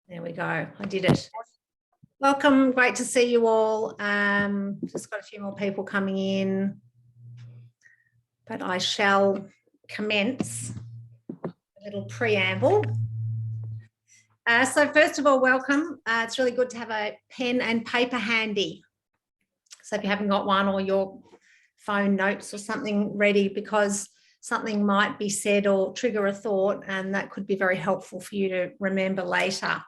There we go. I did it. Welcome. Great to see you all. Just got a few more people coming in, but I shall commence a little preamble. So first of all, welcome. It's really good to have a pen and paper handy. So if you haven't got one, or your phone notes or something ready, because something might be said or trigger a thought, and that could be very helpful for you to remember later.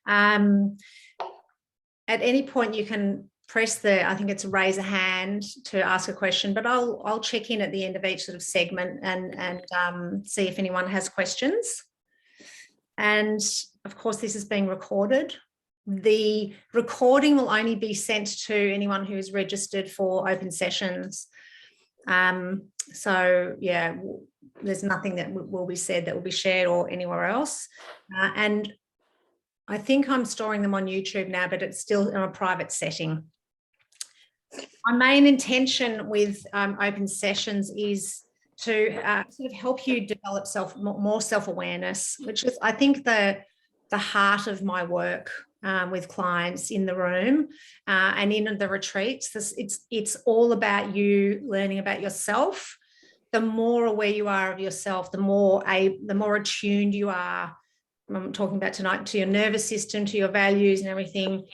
At any point you can press I think it's raise a hand to ask a question, but I'll check in at the end of each sort of segment and see if anyone has questions. And of course, this is being recorded. The recording will only be sent to anyone who is registered for open sessions. So yeah, there's nothing that will be said that will be shared or anywhere else. And I think I'm storing them on YouTube now, but it's still in a private setting. My main intention with open sessions is to sort of help you develop more self-awareness, which is, I think, the heart of my work with clients in the room and in the retreats. It's all about you learning about yourself. The more aware you are of yourself, the more attuned you are. I'm talking about tonight, to your nervous system, to your values and everything.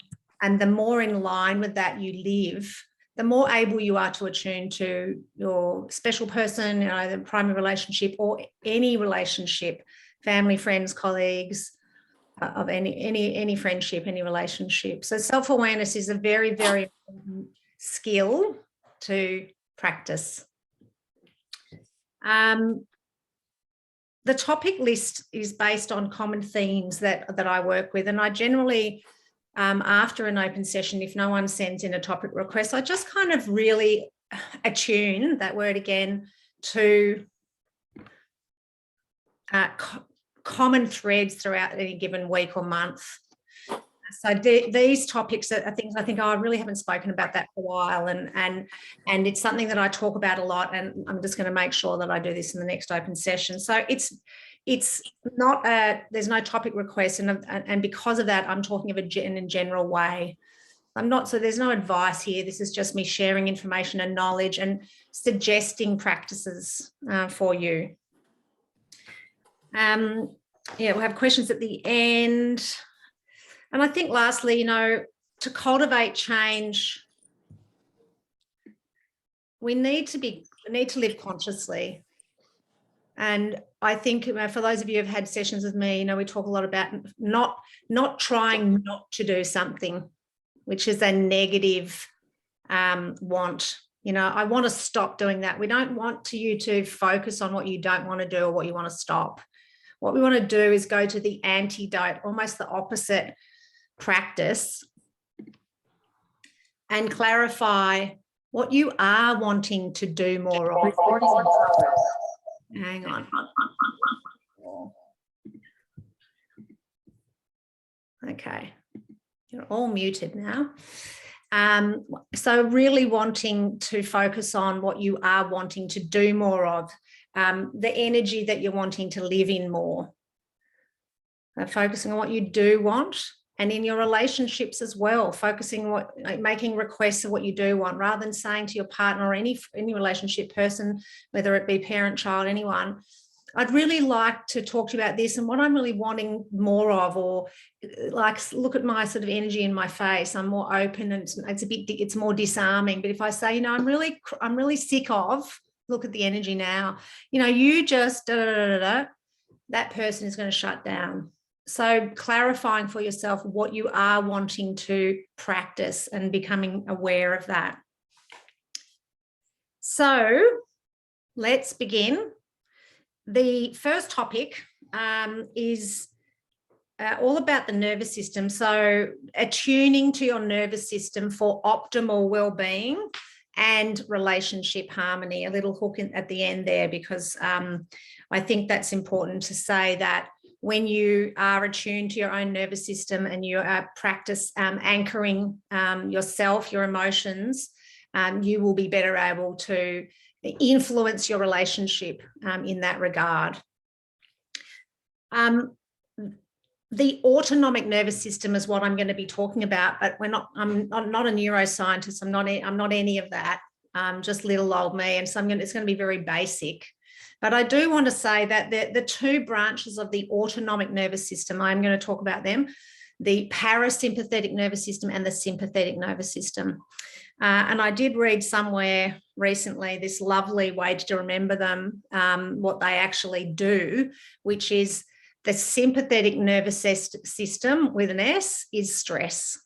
And the more in line with that you live, the more able you are to attune to your special person, the primary relationship or any relationship, family, friends, colleagues, of any friendship, any relationship. So self-awareness is a very, very important skill to practice. The topic list is based on common themes that I work with, and I generally, after an open session, if no one sends in a topic request, I just kind of really attune, that word again, to common threads throughout any given week or month. So these topics are things I think, I really haven't spoken about that for a while, and it's something that I talk about a lot, and I'm just going to make sure that I do this in the next open session. So it's not there's no topic request, and because of that, I'm talking of in a general way. So there's no advice here. This is just me sharing information and knowledge and suggesting practices for you. Yeah, we'll have questions at the end. And I think lastly, to cultivate change, we need to live consciously. And I think, for those of you who've had sessions with me, we talk a lot about not trying not to do something, which is a negative want. I want to stop doing that. We don't want you to focus on what you don't want to do or what you want to stop. What we want to do is go to the antidote, almost the opposite practice, and clarify what you are wanting to do more of. Hang on. Okay, you're all muted now. So really wanting to focus on what you are wanting to do more of, the energy that you're wanting to live in more. Focusing on what you do want, and in your relationships as well, making requests of what you do want, rather than saying to your partner or any relationship person, whether it be parent, child, anyone, I'd really like to talk to you about this and what I'm really wanting more of, or like, look at my sort of energy in my face. I'm more open, and it's more disarming. But if I say, I'm really sick of, look at the energy now, you just that person is going to shut down. So clarifying for yourself what you are wanting to practice and becoming aware of that. So let's begin. The first topic is all about the nervous system. So attuning to your nervous system for optimal well-being and relationship harmony. A little hook at the end there, because I think that's important to say that when you are attuned to your own nervous system and you practice anchoring yourself, your emotions, you will be better able to influence your relationship in that regard. The autonomic nervous system is what I'm going to be talking about, but I'm not a neuroscientist. I'm not any of that. Just little old me. And so it's going to be very basic. But I do want to say that the two branches of the autonomic nervous system, I'm going to talk about them, the parasympathetic nervous system and the sympathetic nervous system. And I did read somewhere recently this lovely way to remember them, what they actually do, which is the sympathetic nervous system with an S is stress.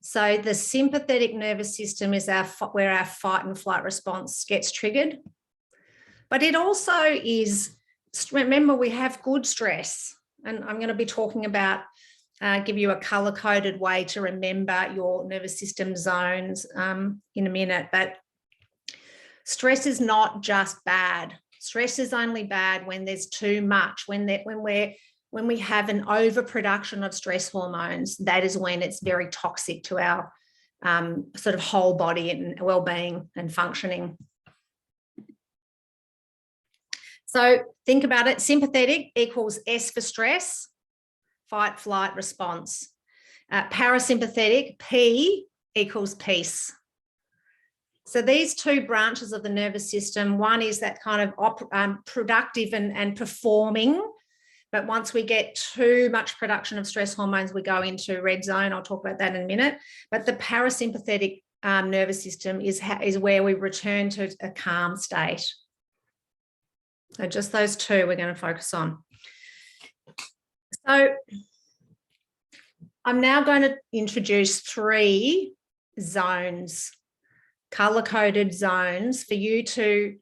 So the sympathetic nervous system is where our fight and flight response gets triggered. But it also is, remember, we have good stress. And I'm going to be talking about, give you a color-coded way to remember your nervous system zones in a minute. But stress is not just bad. Stress is only bad when there's too much, when we have an overproduction of stress hormones. That is when it's very toxic to our sort of whole body and well-being and functioning. So think about it. Sympathetic equals S for stress, fight, flight, response. Parasympathetic, P equals peace. So these two branches of the nervous system, one is that kind of productive and performing, but once we get too much production of stress hormones, we go into red zone. I'll talk about that in a minute. But the parasympathetic nervous system is where we return to a calm state. So just those two we're going to focus on. So I'm now going to introduce 3 zones, color-coded zones for you to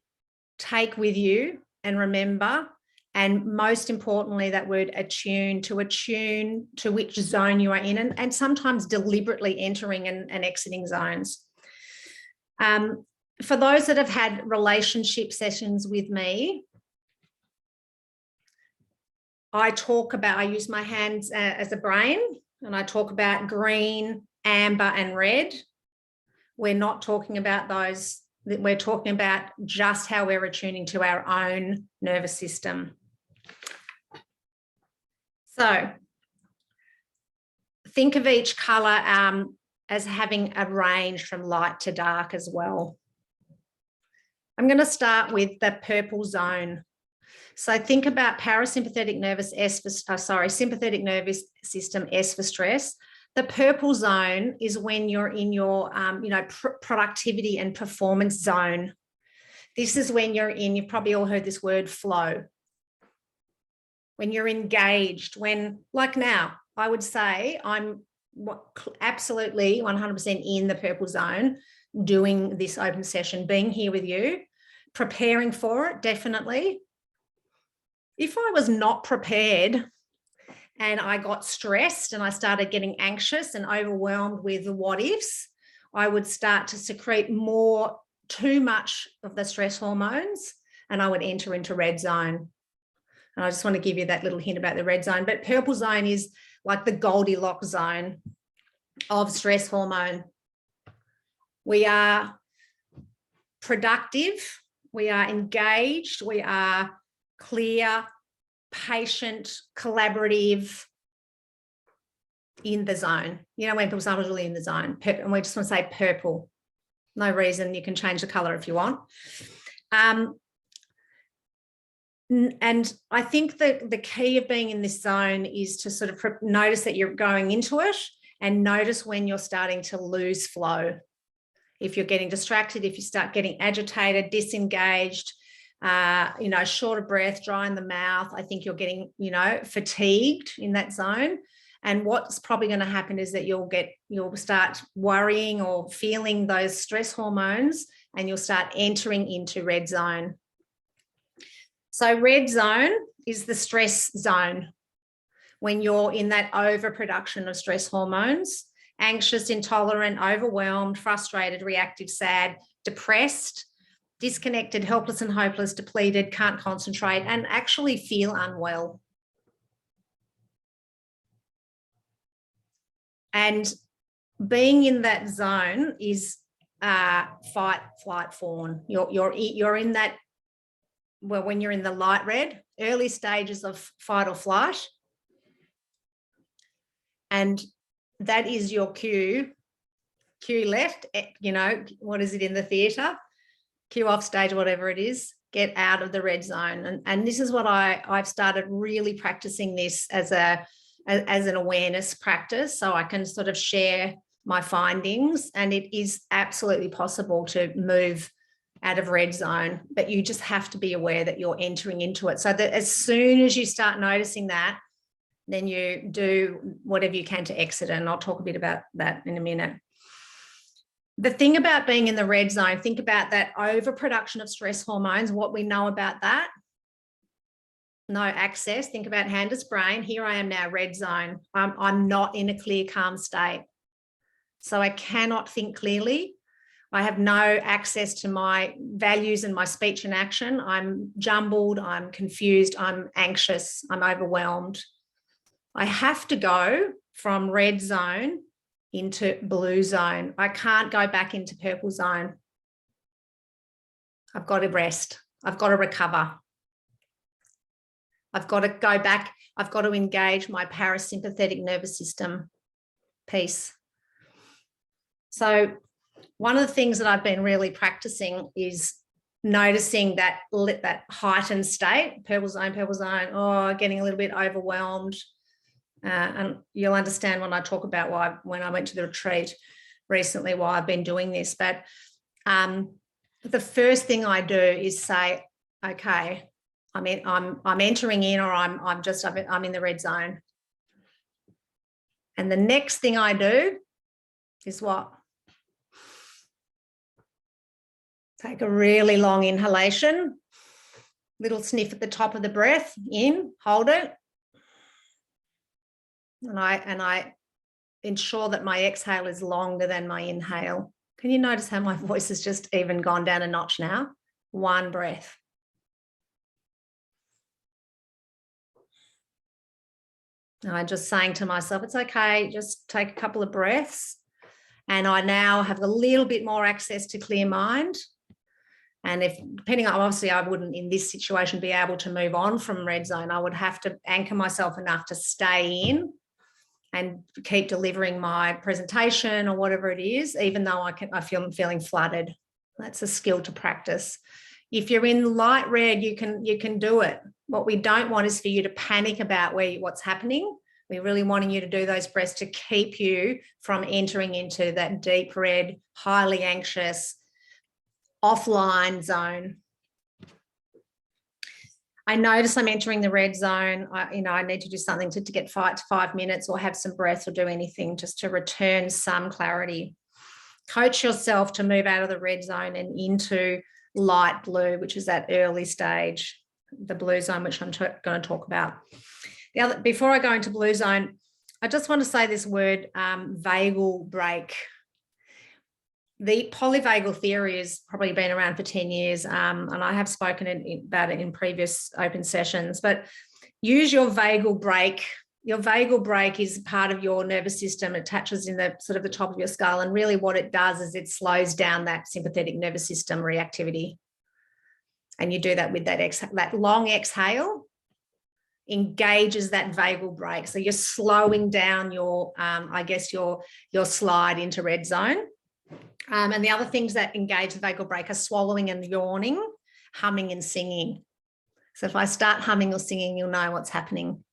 take with you and remember, and most importantly, that word attune to which zone you are in, and sometimes deliberately entering and exiting zones. For those that have had relationship sessions with me, I use my hands as a brain, and I talk about green, amber, and red. We're not talking about those. We're talking about just how we're attuning to our own nervous system. So think of each colour as having a range from light to dark as well. I'm going to start with the purple zone. So think about parasympathetic nervous sympathetic nervous system, S for stress. The purple zone is when you're in your, productivity and performance zone. This is when you've probably all heard this word, flow. When you're engaged, like now, I would say I'm absolutely 100% in the purple zone, doing this open session, being here with you, preparing for it, definitely. If I was not prepared and I got stressed and I started getting anxious and overwhelmed with the what ifs, I would start to secrete too much of the stress hormones, and I would enter into red zone. And I just want to give you that little hint about the red zone. But purple zone is like the Goldilocks zone of stress hormone. We are productive, we are engaged, we are clear, patient, collaborative, in the zone. You know, when people say I was really in the zone, and we just want to say purple. No reason, you can change the colour if you want. And I think that the key of being in this zone is to sort of notice that you're going into it, and notice when you're starting to lose flow. If you're getting distracted, if you start getting agitated, disengaged, short of breath, dry in the mouth, I think you're getting, fatigued in that zone. And what's probably going to happen is that you'll start worrying or feeling those stress hormones, and you'll start entering into red zone. So red zone is the stress zone, when you're in that overproduction of stress hormones, anxious, intolerant, overwhelmed, frustrated, reactive, sad, depressed, disconnected, helpless and hopeless, depleted, can't concentrate, and actually feel unwell. And being in that zone is fight, flight, fawn. You're in that, well, when you're in the light red, early stages of fight or flight, And that is your cue left, you know, what is it in the theatre? Cue off stage, whatever it is, get out of the red zone. And this is what I've started really practicing this as an awareness practice, so I can sort of share my findings. And it is absolutely possible to move out of red zone, but you just have to be aware that you're entering into it. So that as soon as you start noticing that, then you do whatever you can to exit. And I'll talk a bit about that in a minute. The thing about being in the red zone, think about that overproduction of stress hormones, what we know about that. No access. Think about Handa's brain. Here I am now, red zone. I'm not in a clear, calm state. So I cannot think clearly. I have no access to my values and my speech and action. I'm jumbled, I'm confused, I'm anxious, I'm overwhelmed. I have to go from red zone into blue zone. I can't go back into purple zone. I've got to rest. I've got to recover. I've got to go back. I've got to engage my parasympathetic nervous system piece. So one of the things that I've been really practicing is noticing that heightened state, purple zone, oh, getting a little bit overwhelmed. And you'll understand when I talk about why, when I went to the retreat recently, why I've been doing this. But the first thing I do is say, okay, I'm entering in, or I'm in the red zone. And the next thing I do is what? Take a really long inhalation, little sniff at the top of the breath, in, hold it. And I ensure that my exhale is longer than my inhale. Can you notice how my voice has just even gone down a notch now? One breath. And I'm just saying to myself, it's okay, just take a couple of breaths. And I now have a little bit more access to clear mind. And if, depending on, obviously I wouldn't in this situation be able to move on from red zone. I would have to anchor myself enough to stay in and keep delivering my presentation or whatever it is, even though I'm feeling flooded. That's a skill to practice. If you're in light red, you can do it. What we don't want is for you to panic about what's happening. We're really wanting you to do those breaths to keep you from entering into that deep red, highly anxious, offline zone. I notice I'm entering the red zone. I need to do something to get 5 minutes or have some breath or do anything just to return some clarity. Coach yourself to move out of the red zone and into light blue, which is that early stage, the blue zone, which I'm going to talk about. Before I go into blue zone, I just want to say this word, vagal break. The polyvagal theory has probably been around for 10 years, and I have spoken about it in previous open sessions, but use your vagal brake. Your vagal brake is part of your nervous system. It attaches in the sort of the top of your skull, and really what it does is it slows down that sympathetic nervous system reactivity. And you do that with that long exhale, engages that vagal brake. So you're slowing down your, your slide into red zone. And the other things that engage the vagal brake are swallowing and yawning, humming and singing. So if I start humming or singing, you'll know what's happening.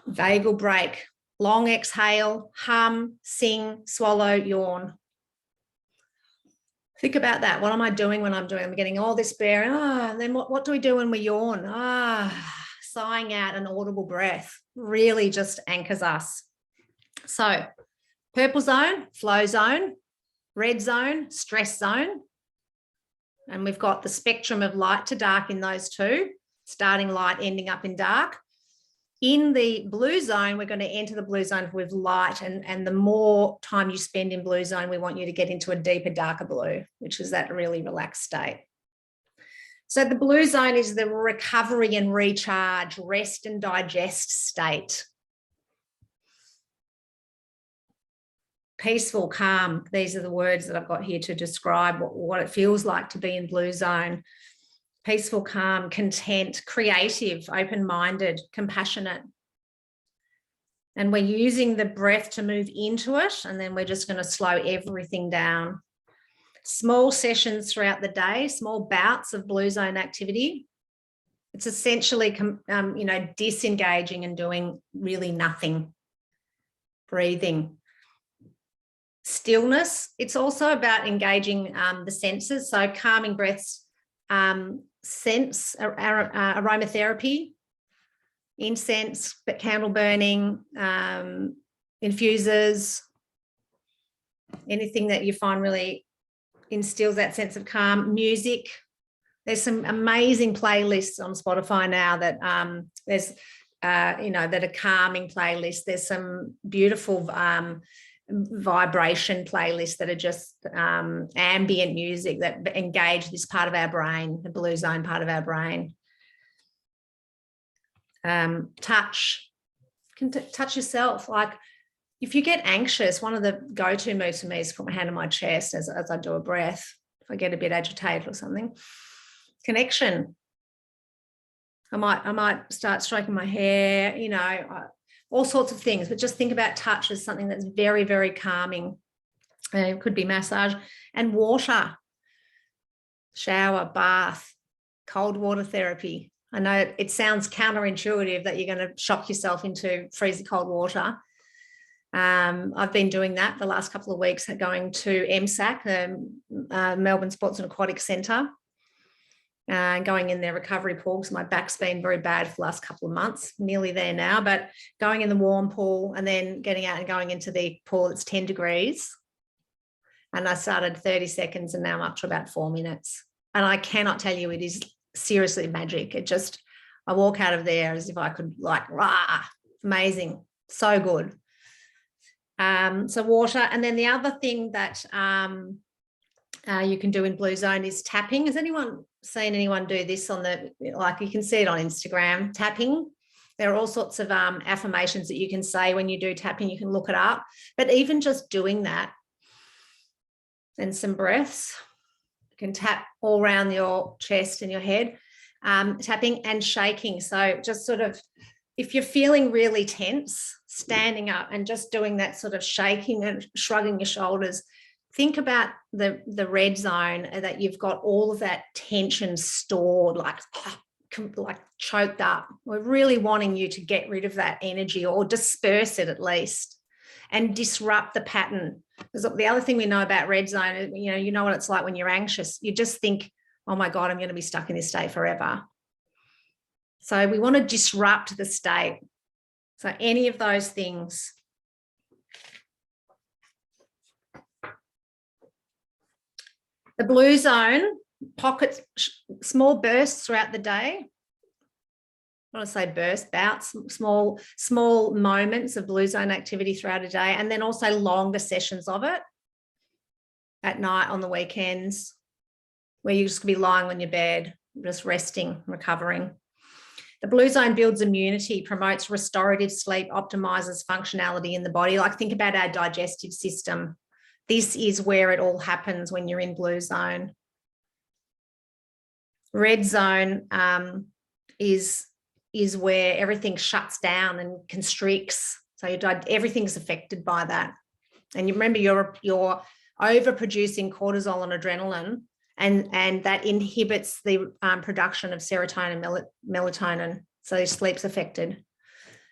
Vagal brake, long exhale, hum, sing, swallow, yawn. Think about that. What am I doing when I'm getting all this bear? And then what do we do when we yawn? Sighing out an audible breath really just anchors us. So purple zone, flow zone, red zone, stress zone. And we've got the spectrum of light to dark in those two, starting light, ending up in dark. In the blue zone, we're going to enter the blue zone with light. And the more time you spend in blue zone, we want you to get into a deeper, darker blue, which is that really relaxed state. So the blue zone is the recovery and recharge, rest and digest state. Peaceful, calm. These are the words that I've got here to describe what it feels like to be in blue zone. Peaceful, calm, content, creative, open-minded, compassionate. And we're using the breath to move into it, and then we're just going to slow everything down. Small sessions throughout the day, small bouts of blue zone activity. It's essentially, disengaging and doing really nothing. Breathing. Stillness. It's also about engaging the senses. So calming breaths, scents, aromatherapy, incense, candle burning, infusers, anything that you find really instills that sense of calm. Music. There's some amazing playlists on Spotify now that that are calming playlists. There's some beautiful vibration playlists that are just ambient music that engage this part of our brain, the blue zone part of our brain. Touch. You can touch yourself. Like if you get anxious, one of the go-to moves for me is to put my hand on my chest as I do a breath. If I get a bit agitated or something. Connection. I might start stroking my hair, all sorts of things, but just think about touch as something that's very, very calming. It could be massage. And water, shower, bath, cold water therapy. I know it sounds counterintuitive that you're going to shock yourself into freezing cold water. I've been doing that the last couple of weeks, going to MSAC, the Melbourne Sports and Aquatic Centre. Going in their recovery pool because my back's been very bad for the last couple of months, nearly there now, but going in the warm pool and then getting out and going into the pool that's 10 degrees. And I started 30 seconds and now I'm up to about 4 minutes. And I cannot tell you, it is seriously magic. I walk out of there as if I could amazing, so good. So water. And then the other thing that you can do in blue zone is tapping. Has anyone seen anyone do this you can see it on Instagram, tapping? There are all sorts of affirmations that you can say when you do tapping. You can look it up, but even just doing that and some breaths, you can tap all around your chest and your head, tapping and shaking. So just sort of, if you're feeling really tense, standing up and just doing that sort of shaking and shrugging your shoulders. Think about the red zone, that you've got all of that tension stored, like choked up. We're really wanting you to get rid of that energy or disperse it at least and disrupt the pattern. Because the other thing we know about red zone, you know what it's like when you're anxious. You just think, oh my God, I'm going to be stuck in this state forever. So we want to disrupt the state. So any of those things. The blue zone, pockets, small bursts throughout the day. I want to say bursts, bouts, small moments of blue zone activity throughout a day, and then also longer sessions of it at night, on the weekends, where you just be lying on your bed, just resting, recovering. The blue zone builds immunity, promotes restorative sleep, optimizes functionality in the body. Like think about our digestive system. This is where it all happens when you're in blue zone. Red zone is where everything shuts down and constricts. So everything's affected by that. And you remember you're overproducing cortisol and adrenaline, and that inhibits the production of serotonin and melatonin. So your sleep's affected.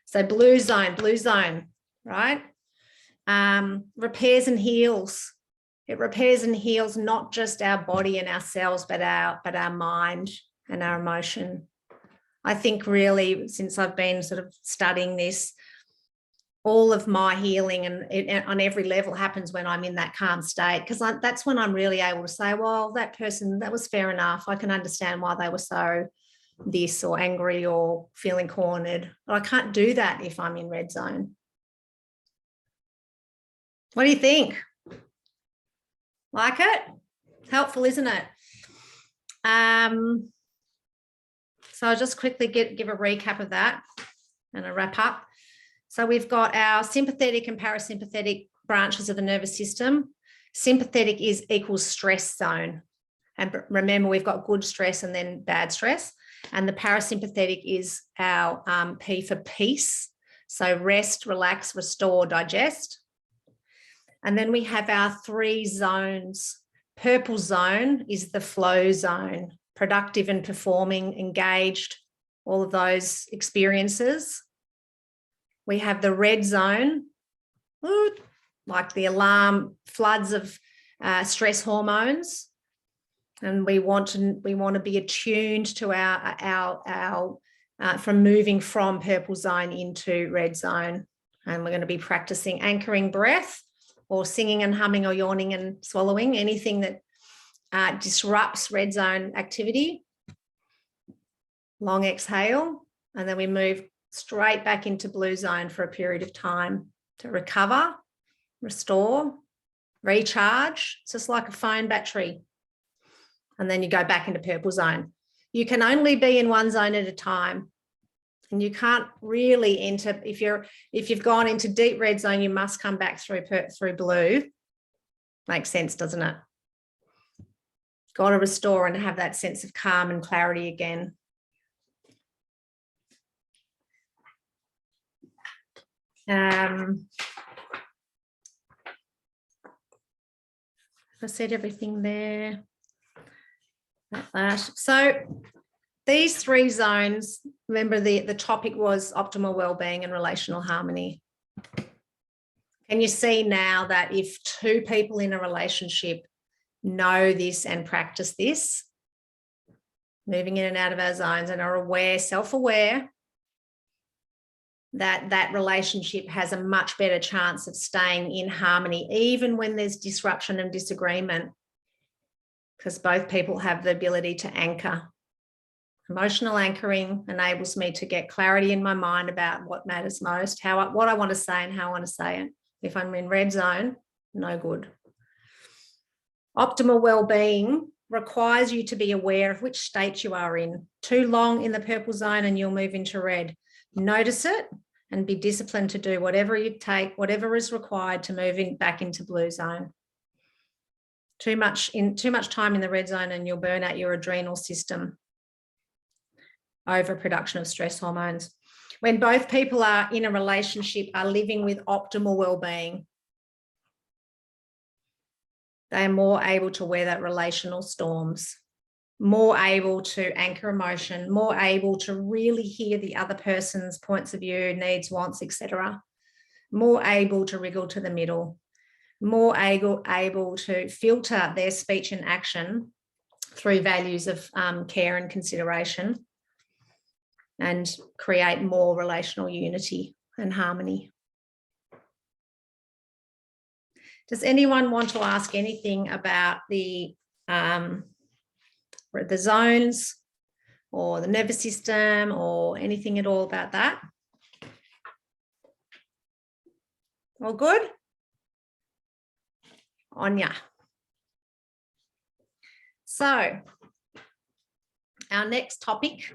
So blue zone, right? Repairs and heals. It repairs and heals not just our body and our cells, but our mind and our emotion. I think really, since I've been sort of studying this, all of my healing and on every level happens when I'm in that calm state, because that's when I'm really able to say, well, that person, that was fair enough. I can understand why they were so this or angry or feeling cornered. But I can't do that if I'm in red zone. What do you think? Like it? Helpful, isn't it? So I'll just quickly give a recap of that and a wrap up. So we've got our sympathetic and parasympathetic branches of the nervous system. Sympathetic equals stress zone. And remember, we've got good stress and then bad stress. And the parasympathetic is our P for peace. So rest, relax, restore, digest. And then we have our 3 zones. Purple zone is the flow zone, productive and performing, engaged, all of those experiences. We have the red zone, like the alarm, floods of stress hormones. And we want to be attuned to our from moving from purple zone into red zone. And we're going to be practicing anchoring breath, or singing and humming or yawning and swallowing, anything that disrupts red zone activity. Long exhale, and then we move straight back into blue zone for a period of time to recover, restore, recharge. It's just like a phone battery. And then you go back into purple zone. You can only be in one zone at a time. And you can't really enter, if you've gone into deep red zone, you must come back through blue. Makes sense, doesn't it? Got to restore and have that sense of calm and clarity again. I said everything there. Like that. So these 3 zones, remember the topic was optimal well-being and relational harmony. Can you see now that if 2 people in a relationship know this and practice this, moving in and out of our zones, and are aware, self-aware, that relationship has a much better chance of staying in harmony, even when there's disruption and disagreement, because both people have the ability to anchor. Emotional anchoring enables me to get clarity in my mind about what matters most, what I want to say and how I want to say it. If I'm in red zone, no good. Optimal well-being requires you to be aware of which state you are in. Too long in the purple zone and you'll move into red. Notice it and be disciplined to do whatever whatever is required to move back into blue zone. Too much time in the red zone and you'll burn out your adrenal system. Overproduction of stress hormones. When both people are in a relationship, are living with optimal well-being, they are more able to weather relational storms, more able to anchor emotion, more able to really hear the other person's points of view, needs, wants, etc. More able to wriggle to the middle, more able to filter their speech and action through values of care and consideration, and create more relational unity and harmony. Does anyone want to ask anything about the zones or the nervous system or anything at all about that? All good? Anya. So our next topic,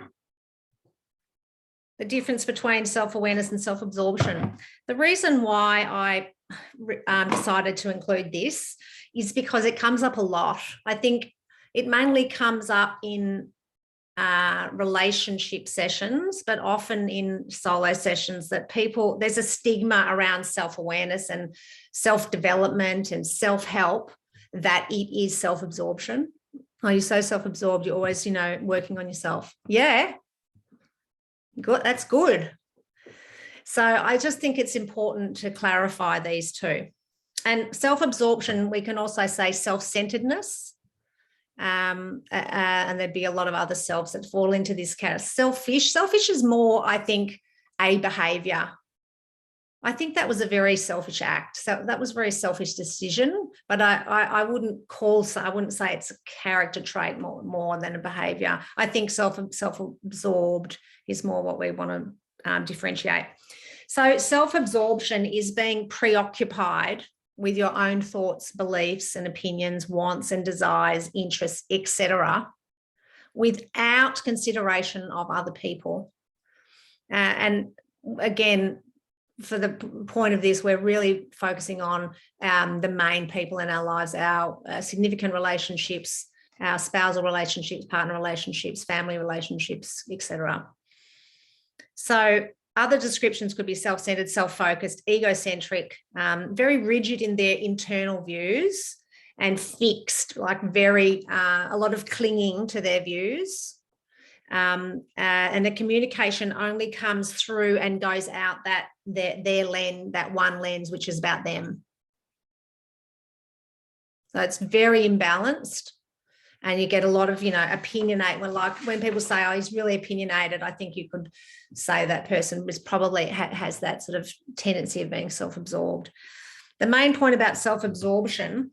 the difference between self-awareness and self-absorption. The reason why I decided to include this is because it comes up a lot. I think it mainly comes up in relationship sessions, but often in solo sessions, that there's a stigma around self-awareness and self-development and self-help, that it is self-absorption. Oh, you're so self-absorbed, you're always, working on yourself. Yeah. Good, that's good. So I just think it's important to clarify these two. And self-absorption, we can also say self-centeredness, and there'd be a lot of other selves that fall into this category. Selfish is more, I think, a behavior. I think that was a very selfish act. So that was a very selfish decision, but I wouldn't say it's a character trait more than a behavior. I think self-absorbed is more what we want to differentiate. So self-absorption is being preoccupied with your own thoughts, beliefs and opinions, wants and desires, interests, etc., without consideration of other people. And again, for the point of this, we're really focusing on the main people in our lives, our significant relationships, our spousal relationships, partner relationships, family relationships, etc. So Other descriptions could be self-centered, self-focused, egocentric, very rigid in their internal views and fixed, like very, a lot of clinging to their views. And the communication only comes through and goes out that their lens, that one lens, which is about them. So it's very imbalanced, and you get a lot of, opinionate. When people say, oh, he's really opinionated, I think you could say that person was probably has that sort of tendency of being self-absorbed. The main point about self-absorption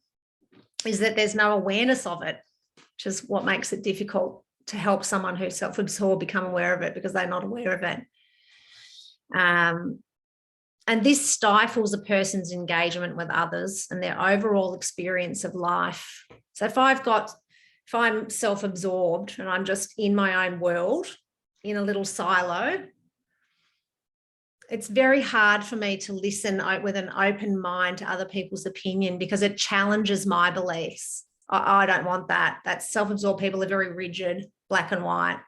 is that there's no awareness of it, which is what makes it difficult to help someone who's self-absorbed become aware of it, because they're not aware of it. And this stifles a person's engagement with others and their overall experience of life. So if I'm self-absorbed and I'm just in my own world, in a little silo, it's very hard for me to listen with an open mind to other people's opinion, because it challenges my beliefs. I don't want that. That self-absorbed people are very rigid, black and white.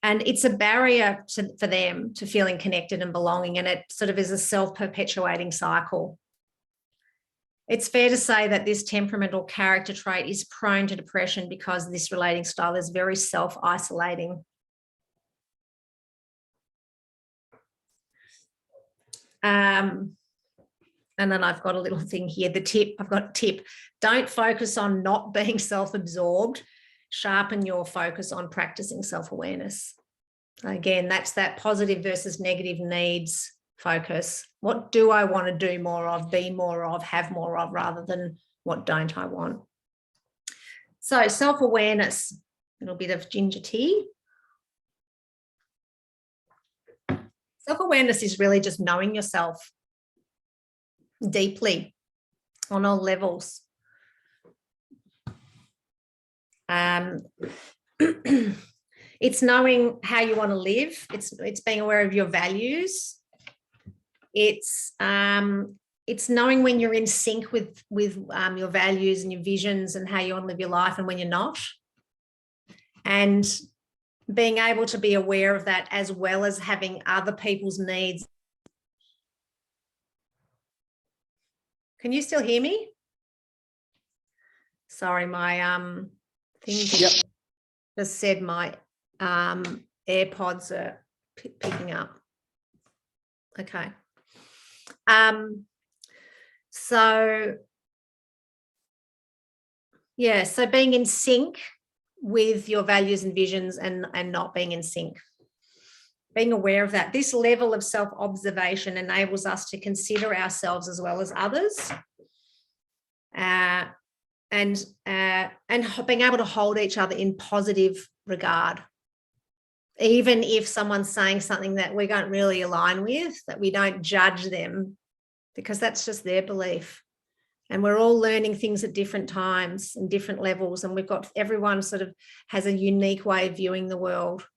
And it's a barrier for them to feeling connected and belonging, and it sort of is a self-perpetuating cycle. It's fair to say that this temperamental character trait is prone to depression because this relating style is very self-isolating. And then I've got a little thing here, I've got a tip. Don't focus on not being self-absorbed. Sharpen your focus on practicing self-awareness. Again, that's that positive versus negative needs focus. What do I want to do more of, be more of, have more of, rather than what don't I want? So self-awareness, a little bit of ginger tea. Self-awareness is really just knowing yourself deeply on all levels. It's knowing how you want to live. It's being aware of your values. It's knowing when you're in sync with your values and your visions and how you want to live your life, and when you're not. And being able to be aware of that, as well as having other people's needs. Can you still hear me? Sorry, my thing just said my AirPods are picking up. Okay. So being in sync with your values and visions, and not being in sync. Being aware of that. This level of self-observation enables us to consider ourselves as well as others, and being able to hold each other in positive regard. Even if someone's saying something that we don't really align with, that we don't judge them, because that's just their belief. And we're all learning things at different times and different levels. And everyone sort of has a unique way of viewing the world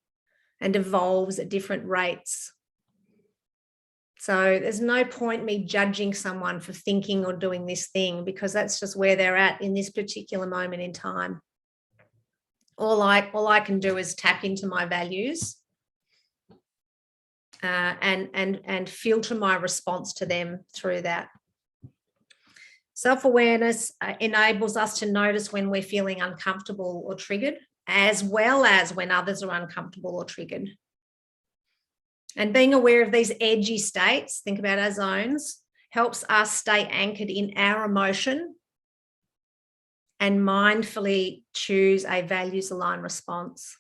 and evolves at different rates. So there's no point me judging someone for thinking or doing this thing, because that's just where they're at in this particular moment in time. All I can do is tap into my values and filter my response to them through that. Self-awareness enables us to notice when we're feeling uncomfortable or triggered, as well as when others are uncomfortable or triggered. And being aware of these edgy states, think about our zones, helps us stay anchored in our emotion and mindfully choose a values-aligned response.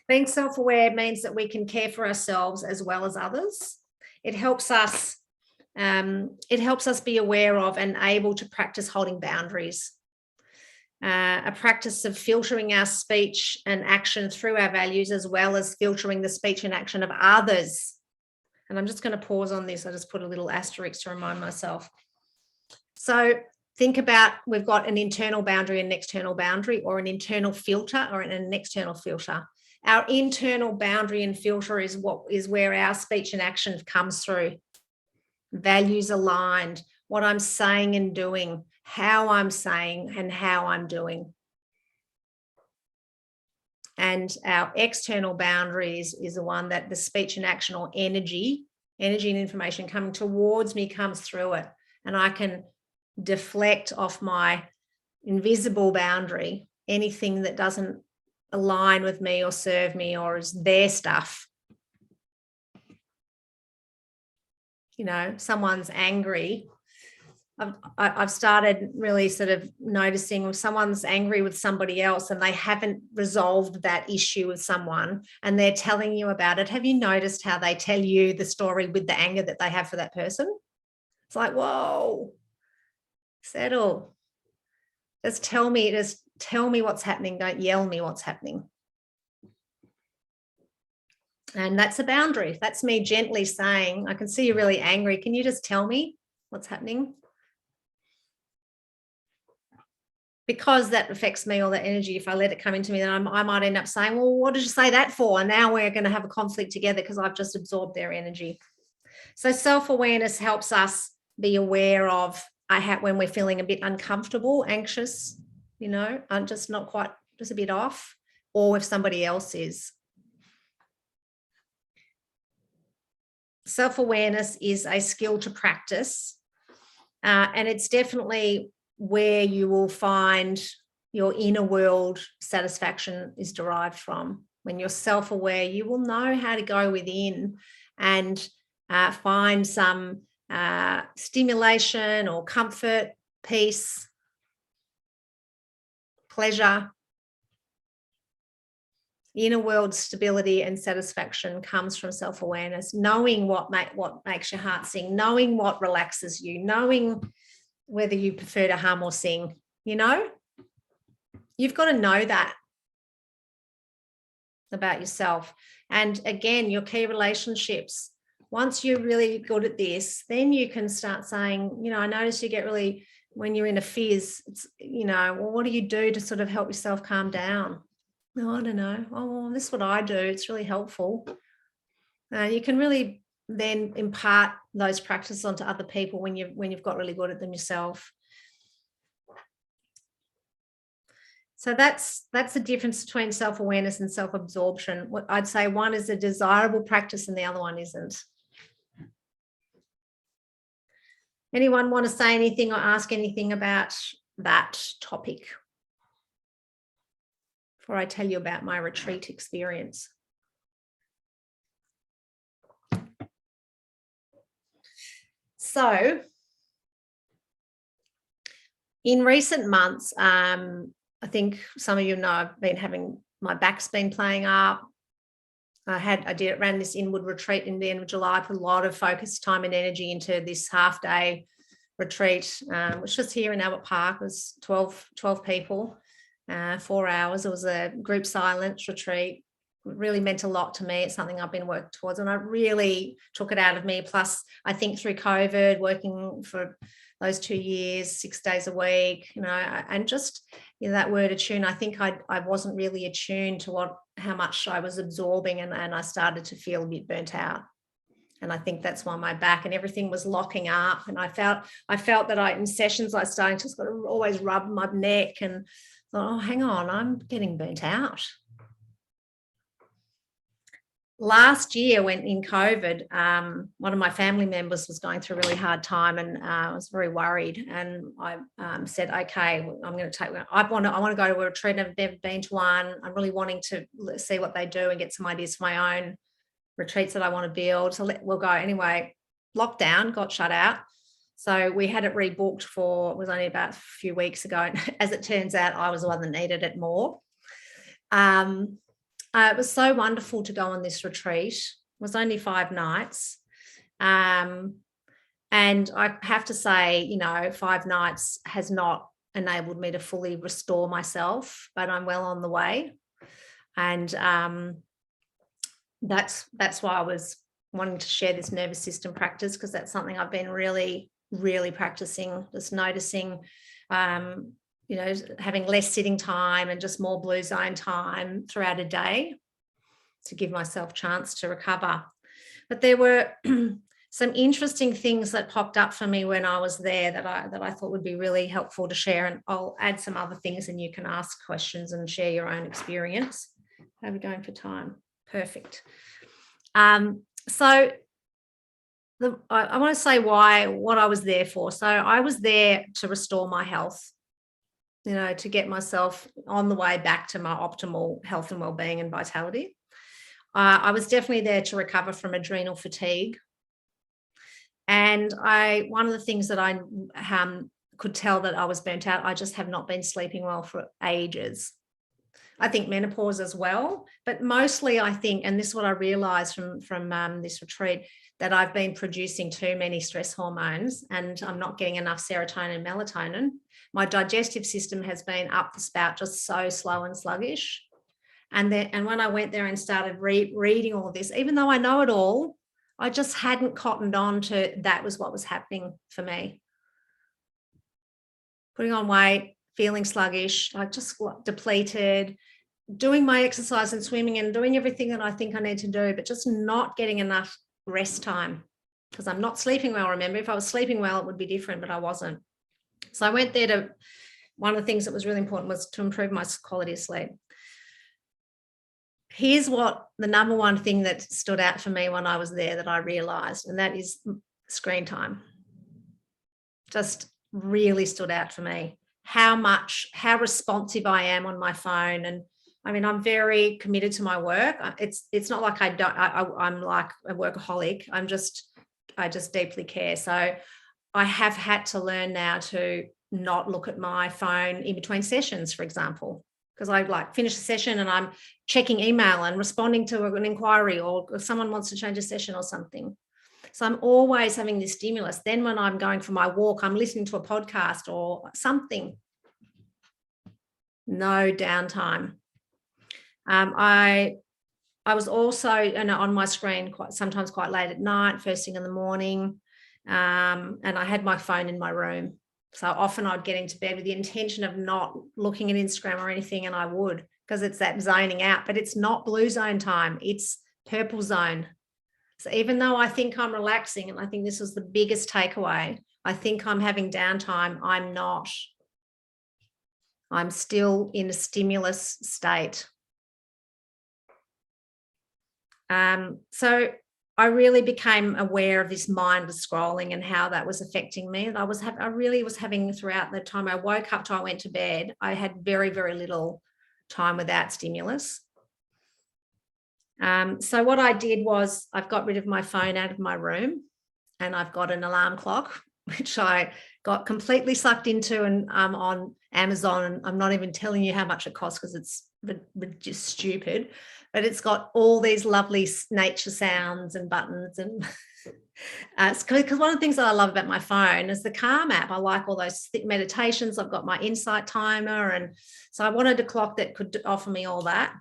Being self-aware means that we can care for ourselves as well as others. It helps us be aware of and able to practice holding boundaries. A practice of filtering our speech and action through our values, as well as filtering the speech and action of others. And I'm just going to pause on this. I just put a little asterisk to remind myself. So think about, we've got an internal boundary and an external boundary, or an internal filter or an external filter. Our internal boundary and filter is where our speech and action comes through. Values aligned, what I'm saying and doing, how I'm saying and how I'm doing. And our external boundaries is the one that the speech and action or energy and information coming towards me comes through it. And I can deflect off my invisible boundary anything that doesn't align with me or serve me or is their stuff. You know, someone's angry. I've started really sort of noticing if someone's angry with somebody else and they haven't resolved that issue with someone and they're telling you about it. Have you noticed how they tell you the story with the anger that they have for that person? It's like, whoa, settle. Just tell me what's happening. Don't yell me what's happening. And that's a boundary. That's me gently saying, I can see you're really angry. Can you just tell me what's happening? Because that affects me, all that energy, if I let it come into me, then I might end up saying, well, what did you say that for? And now we're going to have a conflict together because I've just absorbed their energy. So self-awareness helps us be aware of when we're feeling a bit uncomfortable, anxious, you know, I'm just not quite, just a bit off, or if somebody else is. Self-awareness is a skill to practice, and it's definitely where you will find your inner world satisfaction is derived from. When you're self-aware, you will know how to go within and find some stimulation or comfort, peace, pleasure. Inner world stability and satisfaction comes from self-awareness, knowing what makes your heart sing, knowing what relaxes you, knowing whether you prefer to hum or sing. You know, you've got to know that about yourself. And again, your key relationships, once you're really good at this, then you can start saying, you know, I notice you get really, when you're in a fizz, it's, you know, well, what do you do to sort of help yourself calm down? No, I don't know. Oh, well, this is what I do. It's really helpful. You can really then impart those practices onto other people when you've got really good at them yourself. So that's the difference between self-awareness and self-absorption. I'd say one is a desirable practice and the other one isn't. Anyone want to say anything or ask anything about that topic before I tell you about my retreat experience? So in recent months, I think some of you know I've been having, my back's been playing up. Ran this inward retreat in the end of July, put a lot of focus, time and energy into this half day retreat, which was here in Albert Park. It was 12 people, 4 hours. It was a group silence retreat. It really meant a lot to me. It's something I've been working towards, and I really took it out of me. Plus, I think through COVID, working for those 2 years, 6 days a week, you know, and just, you know, that word attune, I think I wasn't really attuned to how much I was absorbing, and I started to feel a bit burnt out. And I think that's why my back and everything was locking up. And I felt that in sessions I started just got to always rub my neck and thought, oh, hang on, I'm getting burnt out. Last year, when in COVID, one of my family members was going through a really hard time, and I was very worried. And I said, "Okay, I'm going to take. I want to go to a retreat. I've never been to one. I'm really wanting to see what they do and get some ideas for my own retreats that I want to build. So we'll go anyway." Lockdown got shut out, so we had it rebooked for. It was only about a few weeks ago, and as it turns out, I was the one that needed it more. It was so wonderful to go on this retreat. It was only 5 nights. And I have to say, you know, 5 nights has not enabled me to fully restore myself, but I'm well on the way. And that's why I was wanting to share this nervous system practice, because that's something I've been really, really practicing, just noticing, you know, having less sitting time and just more blue zone time throughout a day to give myself a chance to recover. But there were some interesting things that popped up for me when I was there that I thought would be really helpful to share. And I'll add some other things and you can ask questions and share your own experience. How are we going for time? Perfect. So I want to say what I was there for. So I was there to restore my health, to get myself on the way back to my optimal health and well-being and vitality. I was definitely there to recover from adrenal fatigue. And one of the things that I could tell that I was burnt out, I just have not been sleeping well for ages. I think menopause as well, but mostly I think, and this is what I realized from this retreat, that I've been producing too many stress hormones and I'm not getting enough serotonin and melatonin. My digestive system has been up the spout, just so slow and sluggish. And when I went there and started reading all of this, even though I know it all, I just hadn't cottoned on to that was what was happening for me. Putting on weight, feeling sluggish, like just depleted, doing my exercise and swimming and doing everything that I think I need to do, but just not getting enough rest time because I'm not sleeping well. Remember, if I was sleeping well, it would be different, but I wasn't. So I went there one of the things that was really important was to improve my quality of sleep. Here's what the number one thing that stood out for me when I was there that I realized, and that is screen time. Just really stood out for me. How responsive I am on my phone. And I mean, I'm very committed to my work. It's not like I'm like a workaholic. I just deeply care. So I have had to learn now to not look at my phone in between sessions, for example, because I like finish a session and I'm checking email and responding to an inquiry, or if someone wants to change a session or something. So I'm always having this stimulus. Then when I'm going for my walk, I'm listening to a podcast or something. No downtime. I was also on my screen sometimes quite late at night, first thing in the morning, and I had my phone in my room. So often I'd get into bed with the intention of not looking at Instagram or anything, and I would, because it's that zoning out. But it's not blue zone time, it's purple zone. So even though I think I'm relaxing, and I think this was the biggest takeaway, I think I'm having downtime, I'm not. I'm still in a stimulus state. So I really became aware of this mindless scrolling and how that was affecting me. And I really was having, throughout the time I woke up till I went to bed, I had very, very little time without stimulus. So what I did was I've got rid of my phone out of my room, and I've got an alarm clock, which I got completely sucked into, and on Amazon, and I'm not even telling you how much it costs because it's just stupid, but it's got all these lovely nature sounds and buttons, and because one of the things that I love about my phone is the Calm app. I like all those thick meditations. I've got my insight timer, and so I wanted a clock that could offer me all that.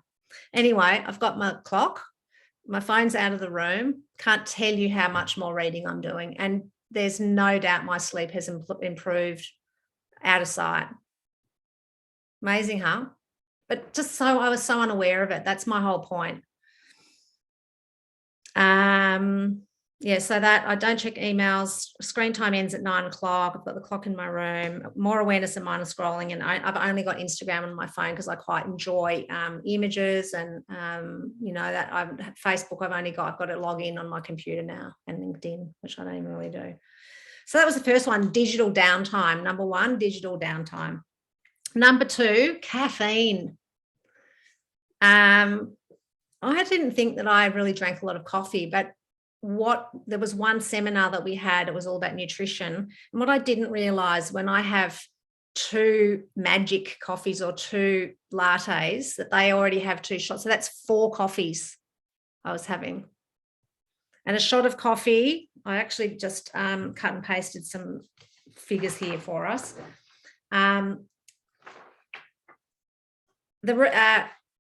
Anyway, I've got my clock, my phone's out of the room, can't tell you how much more reading I'm doing, and there's no doubt my sleep has improved out of sight. Amazing, huh? But just I was so unaware of it. That's my whole point. Yeah, so that I don't check emails. Screen time ends at 9 o'clock. I've got the clock in my room. More awareness of mindless scrolling, and I've only got Instagram on my phone because I quite enjoy images, and that Facebook. I've got to log in on my computer now, and LinkedIn, which I don't even really do. So that was the first one, digital downtime. Number one, digital downtime. Number two, caffeine. I didn't think that I really drank a lot of coffee, but there was one seminar that we had, it was all about nutrition. And what I didn't realize, when I have 2 magic coffees or 2 lattes, that they already have 2 shots. So that's 4 coffees I was having. And a shot of coffee, I actually just cut and pasted some figures here for us.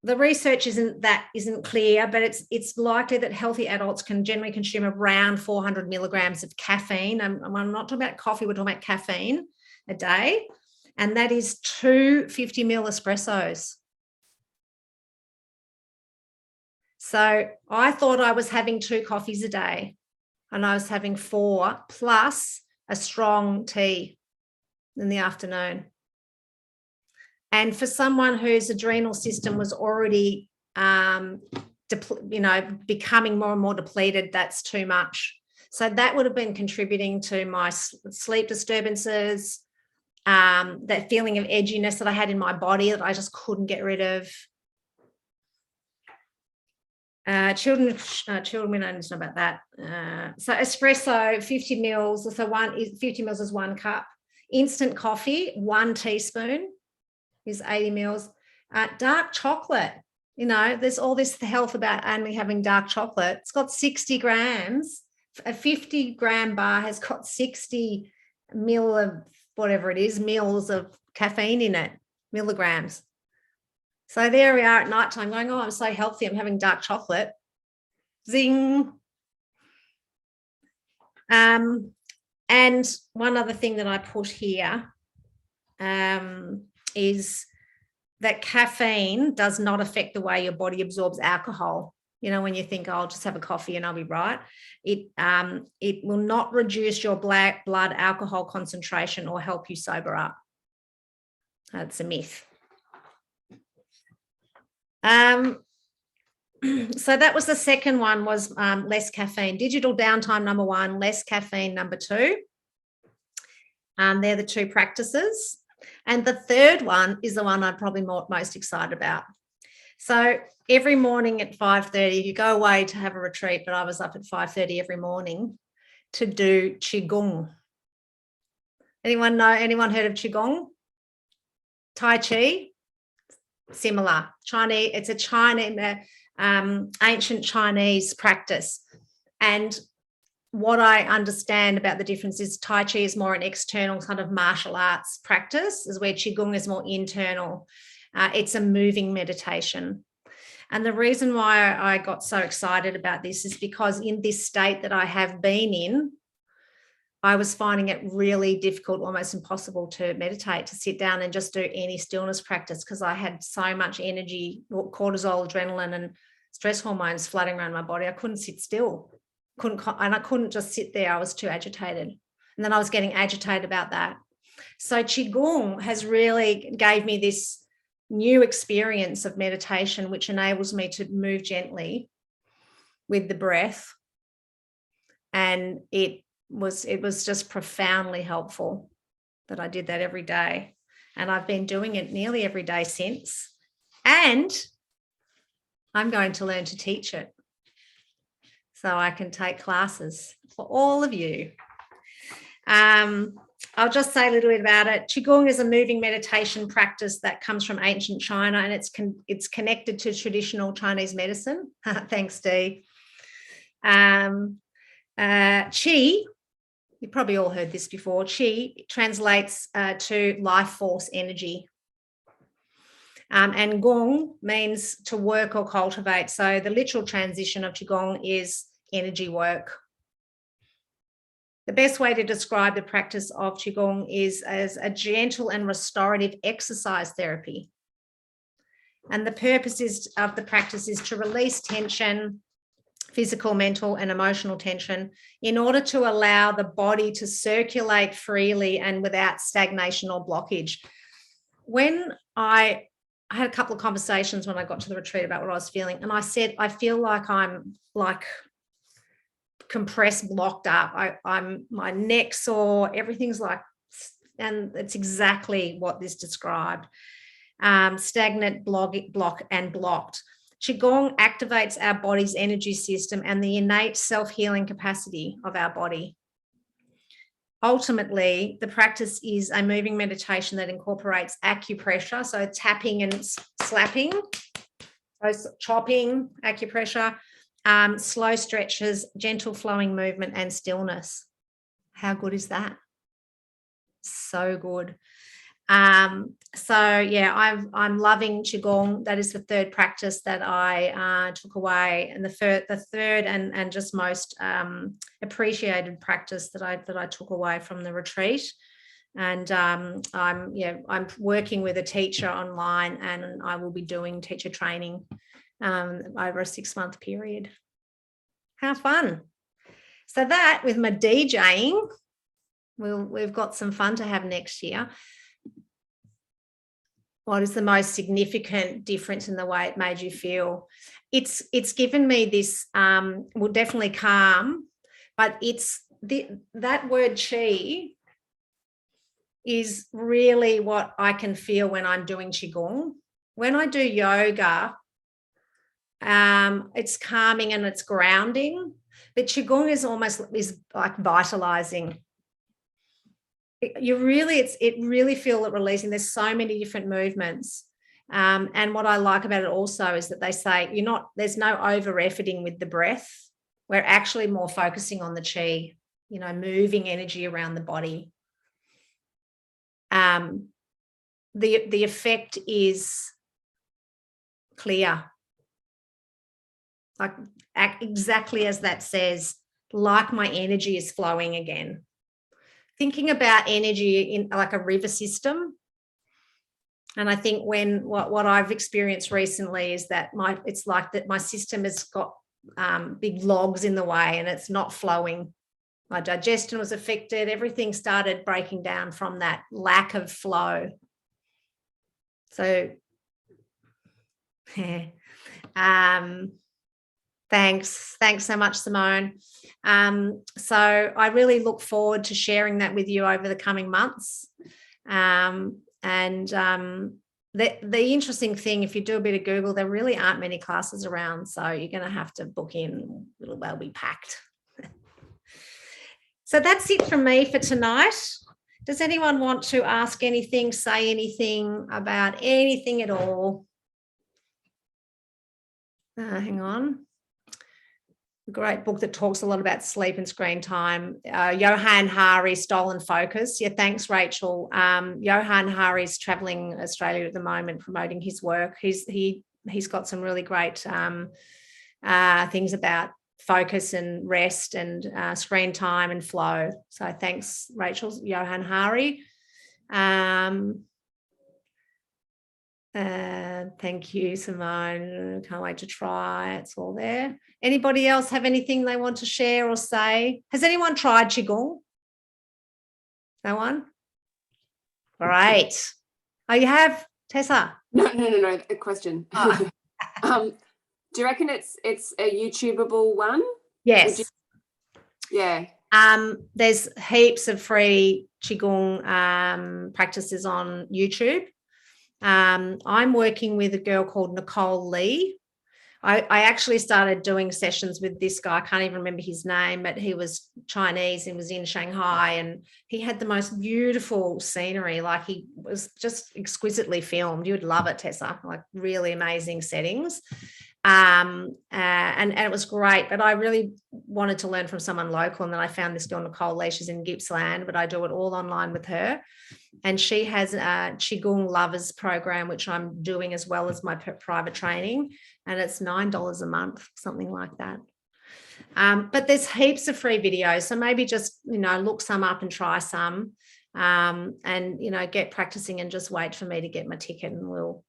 The research isn't clear, but it's likely that healthy adults can generally consume around 400 milligrams of caffeine. And I'm not talking about coffee, we're talking about caffeine a day. And that is 2 50 ml espressos. So I thought I was having 2 coffees a day, and I was having 4 plus a strong tea in the afternoon. And for someone whose adrenal system was already becoming more and more depleted, that's too much. So that would have been contributing to my sleep disturbances, that feeling of edginess that I had in my body that I just couldn't get rid of. Children, we don't know about that. So espresso, 50 mils. So 50 mils is 1 cup. Instant coffee, 1 teaspoon is 80 mils. Dark chocolate, there's all this health about only having dark chocolate. It's got 60 grams. A 50-gram bar has got 60 mil of whatever it is, mils of caffeine in it, milligrams. So there we are at nighttime going, oh, I'm so healthy, I'm having dark chocolate. Zing. And one other thing that I put here is that caffeine does not affect the way your body absorbs alcohol. When you think, oh, I'll just have a coffee and I'll be right. It will not reduce your blood alcohol concentration or help you sober up. That's a myth. So that was the second one, was less caffeine. Digital downtime, number 1, less caffeine, number 2. They're the 2 practices. And the third one is the one I'm probably most excited about. So every morning at 5:30, you go away to have a retreat, but I was up at 5:30 every morning to do Qigong. Anyone heard of Qigong? Tai Chi? Similar. Chinese, it's a Chinese, ancient Chinese practice. And what I understand about the difference is Tai Chi is more an external kind of martial arts practice, is where Qigong is more internal. It's a moving meditation. And the reason why I got so excited about this is because in this state that I have been in, I was finding it really difficult, almost impossible to meditate, to sit down and just do any stillness practice, because I had so much energy, cortisol, adrenaline, and stress hormones flooding around my body. I couldn't sit still. I couldn't just sit there. I was too agitated. And then I was getting agitated about that. So Qigong has really gave me this new experience of meditation, which enables me to move gently with the breath. And it was just profoundly helpful that I did that every day. And I've been doing it nearly every day since. And I'm going to learn to teach it, so I can take classes for all of you. I'll just say a little bit about it. Qigong is a moving meditation practice that comes from ancient China, and it's connected to traditional Chinese medicine. Thanks, Dee. Qi, you probably all heard this before. Qi translates to life force, energy. And Gong means to work or cultivate. So the literal transition of Qigong is energy work. The best way to describe the practice of Qigong is as a gentle and restorative exercise therapy. And the purpose of the practice is to release tension, physical, mental, and emotional tension, in order to allow the body to circulate freely and without stagnation or blockage. When I had a couple of conversations when I got to the retreat about what I was feeling, and I said, I feel like I'm like compressed, blocked up. I'm my neck sore, everything's like, and it's exactly what this described. Stagnant, block and blocked. Qigong activates our body's energy system and the innate self-healing capacity of our body. Ultimately, the practice is a moving meditation that incorporates acupressure, so tapping and slapping, so chopping, acupressure, slow stretches, gentle flowing movement, and stillness. How good is that? So good. So yeah, I'm loving Qigong. That is the third practice that I took away, and the third and just most appreciated practice that I took away from the retreat. And I'm working with a teacher online, and I will be doing teacher training over a 6-month period. How fun! So that, with my DJing, we've got some fun to have next year. what is the most significant difference in the way it made you feel? It's given me this, well, definitely calm, but that word chi is really what I can feel when I'm doing qigong. When I do yoga, it's calming and it's grounding, but qigong is like vitalizing. It really feel it releasing. There's so many different movements. And what I like about it also is that they say there's no over efforting with the breath. We're actually more focusing on the chi, moving energy around the body. The effect is clear, like exactly as that says, like my energy is flowing again. Thinking about energy in like a river system. And I think what I've experienced recently is that it's like that my system has got big logs in the way and it's not flowing. My digestion was affected. Everything started breaking down from that lack of flow. So, thanks so much, Simone. So I really look forward to sharing that with you over the coming months. The interesting thing, if you do a bit of Google, there really aren't many classes around, so you're going to have to book in. They'll be packed. So that's it from me for tonight. Does anyone want to ask anything, say anything about anything at all? Hang on. A great book that talks a lot about sleep and screen time. Johan Hari, Stolen Focus. Yeah, thanks, Rachel. Johan Hari's traveling Australia at the moment promoting his work. He's got some really great things about focus and rest and screen time and flow. So thanks, Rachel. Johan Hari. Thank you, Simone. Can't wait to try. It's all there. Anybody else have anything they want to share or say? Has anyone tried Qigong? No one? Great. Oh, you have, Tessa? No. A question. Oh. Do you reckon it's a YouTubeable one? Yes. Yeah. There's heaps of free Qigong practices on YouTube. I'm working with a girl called Nicole Lee. I actually started doing sessions with this guy. I can't even remember his name, but he was Chinese and was in Shanghai, and he had the most beautiful scenery. Like, he was just exquisitely filmed. You would love it, Tessa, like really amazing settings. And it was great, but I really wanted to learn from someone local. And then I found this girl, Nicole Lee. She's in Gippsland, but I do it all online with her. And she has a Qigong Lovers program, which I'm doing as well as my private training. And it's $9 a month, something like that. But there's heaps of free videos. So maybe just, look some up and try some, and, get practicing and just wait for me to get my ticket and we'll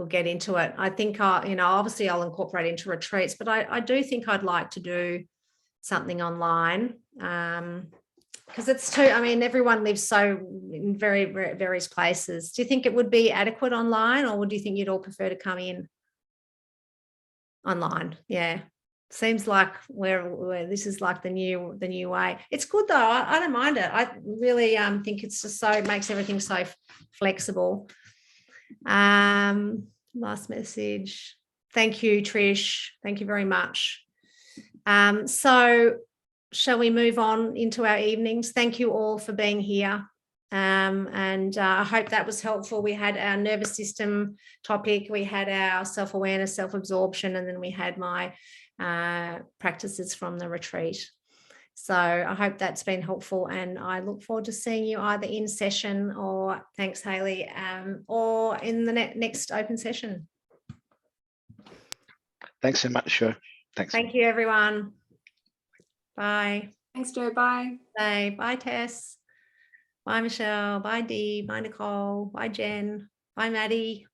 get into it. I think, obviously I'll incorporate into retreats, but I do think I'd like to do something online. Because it's everyone lives so in very, very various places. Do you think it would be adequate online, or do you think you'd all prefer to come in online? Yeah, seems like where this is like the new way. It's good though. I don't mind it. I really think it's just it makes everything so flexible. Last message. Thank you, Trish. Thank you very much. So shall we move on into our evenings? Thank you all for being here. And I hope that was helpful. We had our nervous system topic, we had our self-awareness, self-absorption, and then we had my practices from the retreat. So I hope that's been helpful, and I look forward to seeing you either in session, or thanks, Hayley, or in the next open session. Thanks so much, Jo. Thanks. Thank you, everyone. Bye. Thanks, Jo. Bye. Bye, Tess. Bye, Michelle. Bye, Dee. Bye, Nicole. Bye, Jen. Bye, Maddie.